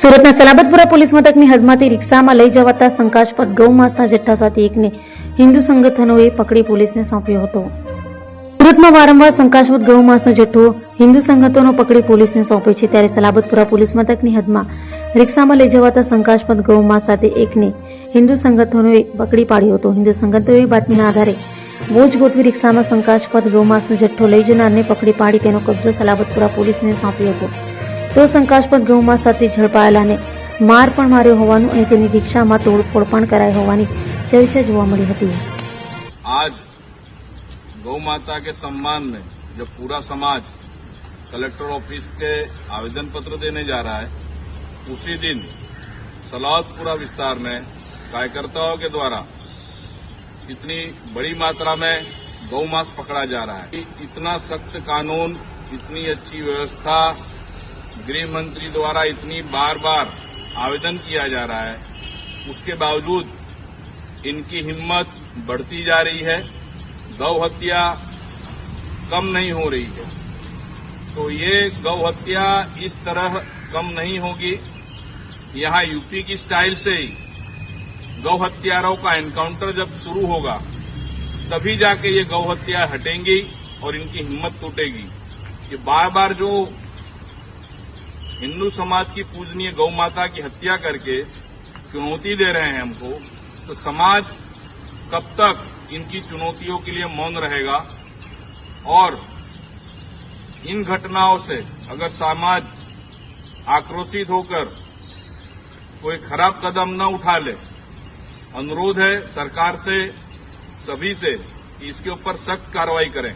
સુરતના સલાબતપુરા પોલીસ મથકની હદમાંથી રિક્ષામાં લઈ જવાતા શંકાસ્પદ ગૌમાંસના જથ્થા સાથે એકને હિન્દુ સંગઠનોએ પકડી પોલીસને સોંપ્યો હતો. સુરતમાં વારંવાર શંકાસ્પદ ગૌમાંસનો જથ્થો હિન્દુ સંગઠનો પકડી પોલીસને સોંપે છે, ત્યારે સલાબતપુરા પોલીસ મથકની હદમાં રિક્ષામાં લઈ જવાતા શંકાસ્પદ ગૌમાંસ સાથે એકને હિન્દુ સંગઠનોએ પકડી પાડ્યો હતો. હિન્દુ સંગઠનોએ બાતમીના આધારે વોચ ગોઠવી રિક્ષામાં શંકાસ્પદ ગૌમાંસનો જથ્થો લઈ જનારને પકડી પાડી તેનો કબજો સલાબતપુરા પોલીસને સોંપ્યો હતો. તો શંકાસ્પદ ગૌમાંસ સાથે ઝડપાયેલાને માર પણ માર્યો હોવાનું અને તેની રિક્ષામાં તોડફોડ પણ કરાઈ હોવાની ચર્ચા જોવા મળી હતી. आज गौ माता के सम्मान में जब पूरा समाज कलेक्टर ऑफिस के आवेदन पत्र देने जा रहा है, उसी दिन सलावतपुरा विस्तार में कार्यकर्ताओं के द्वारा इतनी बड़ी मात्रा में गौ मांस पकड़ा जा रहा है. इतना सख्त कानून, इतनी अच्छी व्यवस्था गृह मंत्री द्वारा इतनी बार बार आवेदन किया जा रहा है, उसके बावजूद इनकी हिम्मत बढ़ती जा रही है. गौ हत्या कम नहीं हो रही है. तो ये गौ हत्या इस तरह कम नहीं होगी. यहाँ यूपी की स्टाइल से ही गौ हत्यारों का एनकाउंटर जब शुरू होगा तभी जाके ये गौ हत्या हटेंगी और इनकी हिम्मत टूटेगी. ये बार बार जो हिंदू समाज की पूजनीय गौ माता की हत्या करके चुनौती दे रहे हैं हमको, तो समाज कब तक इनकी चुनौतियों के लिए मौन रहेगा. और इन घटनाओं से अगर समाज आक्रोशित होकर कोई खराब कदम न उठा ले, अनुरोध है सरकार से, सभी से कि इसके ऊपर सख्त कार्रवाई करें.